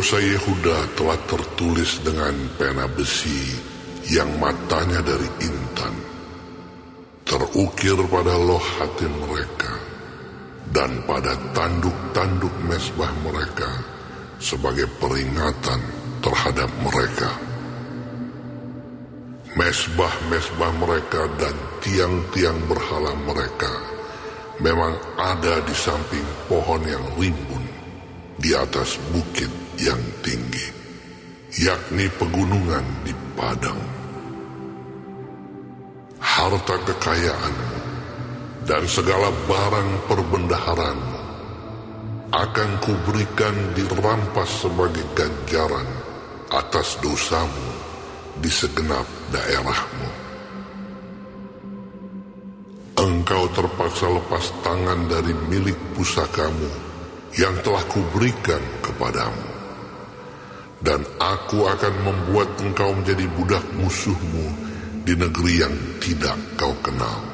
Dosa Yehuda telah tertulis dengan pena besi yang matanya dari intan, terukir pada loh hati mereka dan pada tanduk-tanduk mezbah mereka sebagai peringatan terhadap mereka. Mezbah-mezbah mereka dan tiang-tiang berhala mereka memang ada di samping pohon yang rimbun di atas bukit yang tinggi, yakni pegunungan di padang. Harta kekayaanmu dan segala barang perbendaharánmu akan kuberikan dirampas sebagai ganjaran atas dosamu di segenap daerahmu. Engkau terpaksa lepas tangan dari milik pusakamu yang telah kuberikan kepadamu, dan aku akan membuat engkau menjadi budak musuhmu di negeri yang tidak kau kenal.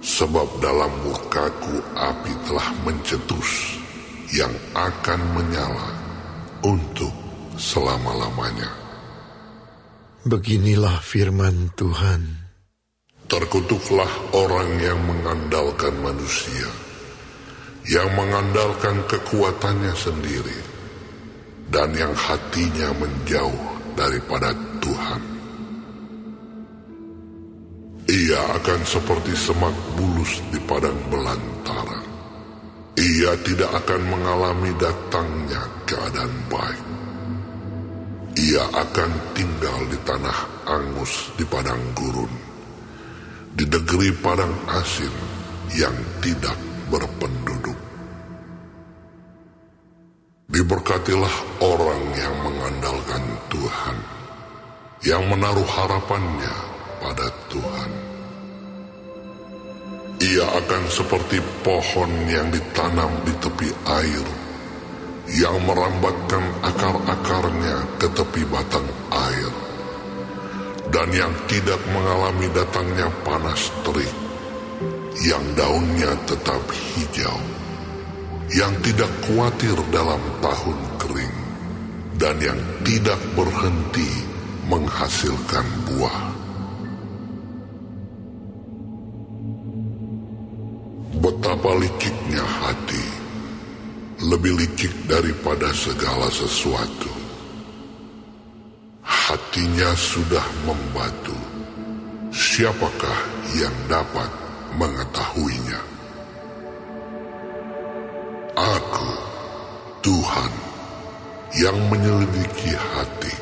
Sebab dalam murkaku api telah mencetus yang akan menyala untuk selama-lamanya. Beginilah firman Tuhan. Terkutuklah orang yang mengandalkan manusia, yang mengandalkan kekuatannya sendiri, dan yang hatinya menjauh daripada Tuhan. Ia akan seperti semak bulus di padang belantara. Ia tidak akan mengalami datangnya keadaan baik. Ia akan tinggal di tanah angus di padang gurun, di negeri padang asin yang tidak berpenduduk. Diberkatilah orang yang mengandalkan Tuhan, yang menaruh harapannya pada Tuhan. Ia akan seperti pohon yang ditanam di tepi air, yang merambatkan akar-akarnya ke tepi batang air, dan yang tidak mengalami datangnya panas terik, yang daunnya tetap hijau, yang tidak khawatir dalam tahun kering, dan yang tidak berhenti menghasilkan buah. Betapa liciknya hati, lebih licik daripada segala sesuatu. Hatinya sudah membatu, siapakah yang dapat mengetahuinya? Aku, Tuhan, yang menyelidiki hati,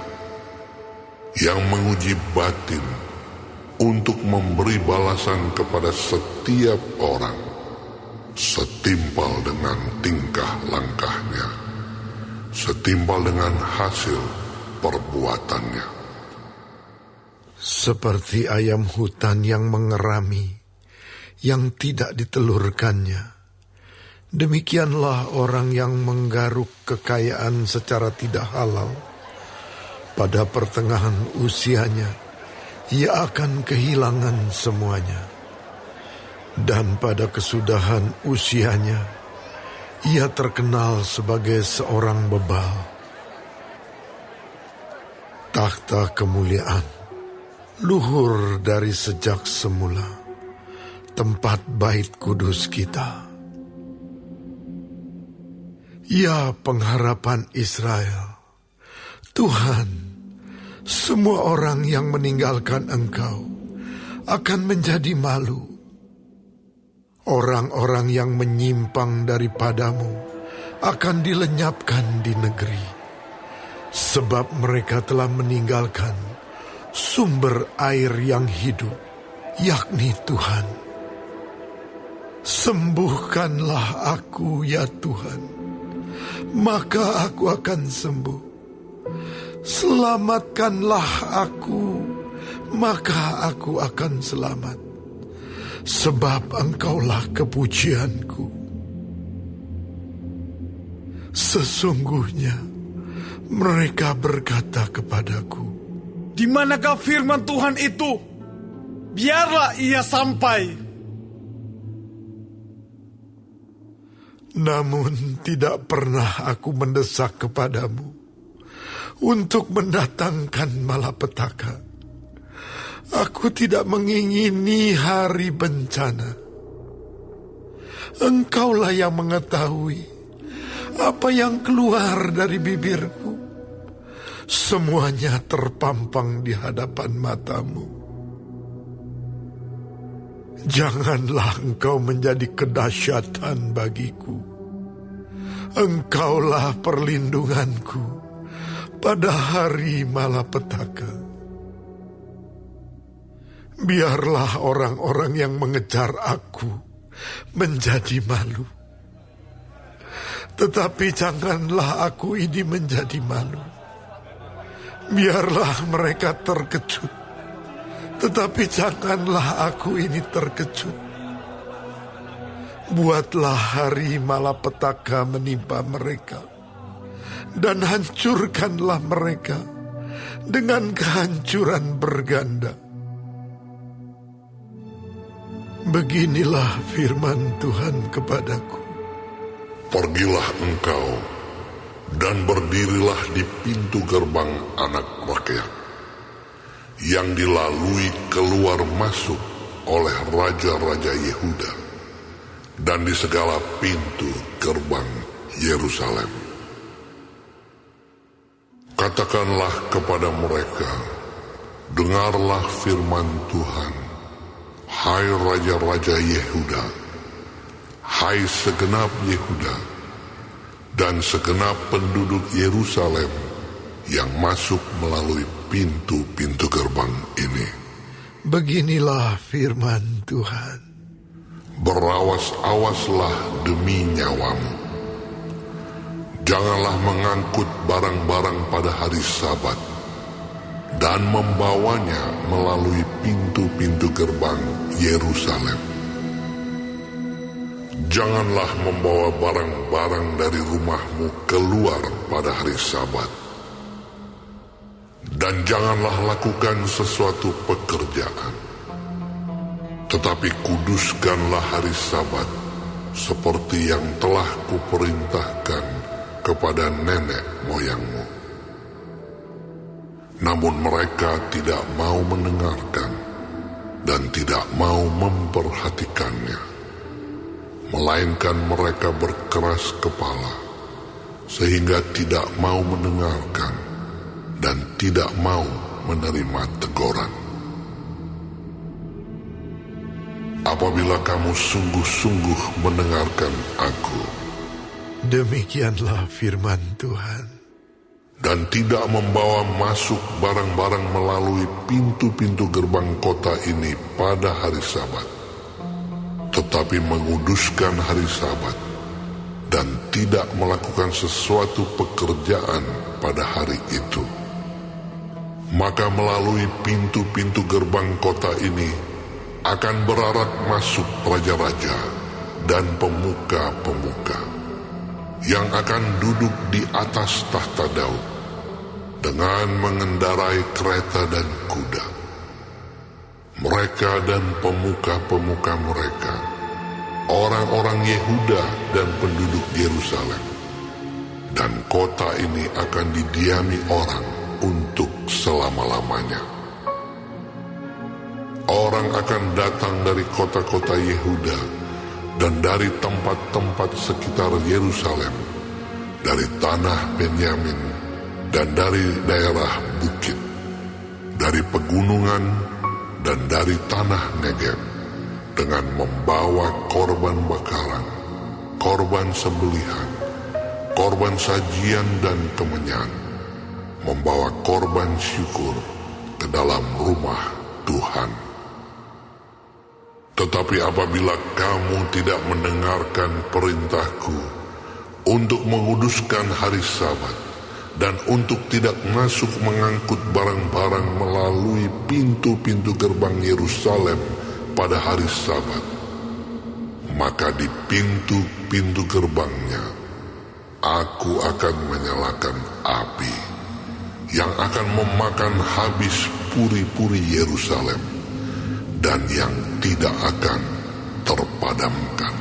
yang menguji batin untuk memberi balasan kepada setiap orang setimpal dengan tingkah langkahnya, setimpal dengan hasil perbuatannya. Seperti ayam hutan yang mengerami, yang tidak ditelurkannya, demikianlah orang yang menggaruk kekayaan secara tidak halal. Pada pertengahan usianya, ia akan kehilangan semuanya. Dan pada kesudahan usianya, ia terkenal sebagai seorang bebal. Takhta kemuliaan, luhur dari sejak semula, tempat bait kudus kita. Ya pengharapan Israel, Tuhan, semua orang yang meninggalkan Engkau akan menjadi malu. Orang-orang yang menyimpang daripadamu akan dilenyapkan di negeri, sebab mereka telah meninggalkan sumber air yang hidup, yakni Tuhan. Sembuhkanlah aku, ya Tuhan, maka aku akan sembuh. Selamatkanlah aku, maka aku akan selamat. Sebab Engkaulah kepujianku. Sesungguhnya mereka berkata kepadaku, di manakah firman Tuhan itu? Biarlah ia sampai. Namun tidak pernah aku mendesak kepadamu untuk mendatangkan malapetaka. Aku tidak mengingini hari bencana. Engkaulah yang mengetahui apa yang keluar dari bibirku. Semuanya terpampang di hadapan matamu. Janganlah engkau menjadi kedahsyatan bagiku. Engkaulah perlindunganku pada hari malapetaka. Biarlah orang-orang yang mengejar aku menjadi malu. Tetapi janganlah aku ini menjadi malu. Biarlah mereka terkejut. Tetapi janganlah aku ini terkejut. Buatlah hari malapetaka menimpa mereka, dan hancurkanlah mereka dengan kehancuran berganda. Beginilah firman Tuhan kepadaku. Pergilah engkau dan berdirilah di pintu gerbang anak rakyat, yang dilalui keluar masuk oleh raja-raja Yehuda, dan di segala pintu gerbang Yerusalem. Katakanlah kepada mereka, dengarlah firman Tuhan, hai raja-raja Yehuda, hai segenap Yehuda, dan segenap penduduk Yerusalem yang masuk melalui pintu-pintu gerbang ini. Beginilah firman Tuhan. Berawas-awaslah demi nyawamu. Janganlah mengangkut barang-barang pada hari Sabat dan membawanya melalui pintu-pintu gerbang Yerusalem. Janganlah membawa barang-barang dari rumahmu keluar pada hari Sabat. Dan janganlah lakukan sesuatu pekerjaan. Tetapi kuduskanlah hari Sabat seperti yang telah kuperintahkan kepada nenek moyangmu. Namun mereka tidak mau mendengarkan dan tidak mau memperhatikannya, melainkan mereka berkeras kepala sehingga tidak mau mendengarkan dan tidak mau menerima teguran. Apabila kamu sungguh-sungguh mendengarkan aku, demikianlah firman Tuhan, dan tidak membawa masuk barang-barang melalui pintu-pintu gerbang kota ini pada hari Sabat, tetapi menguduskan hari Sabat dan tidak melakukan sesuatu pekerjaan pada hari itu, maka melalui pintu-pintu gerbang kota ini akan berarak masuk raja-raja dan pemuka-pemuka yang akan duduk di atas tahta Daud dengan mengendarai kereta dan kuda. Mereka dan pemuka-pemuka mereka, orang-orang Yehuda dan penduduk Yerusalem, dan kota ini akan didiami orang untuk selama-lamanya. Orang akan datang dari kota-kota Yehuda dan dari tempat-tempat sekitar Yerusalem, dari tanah Benyamin dan dari daerah bukit, dari pegunungan dan dari tanah Negeb, dengan membawa korban bakaran, korban sembelihan, korban sajian dan kemenyan, membawa korban syukur ke dalam rumah Tuhan. Tetapi apabila kamu tidak mendengarkan perintahku untuk menguduskan hari Sabat dan untuk tidak masuk mengangkut barang-barang melalui pintu-pintu gerbang Yerusalem pada hari Sabat, maka di pintu-pintu gerbangnya aku akan menyalakan api yang akan memakan habis puri-puri Yerusalem dan yang tidak akan terpadamkan.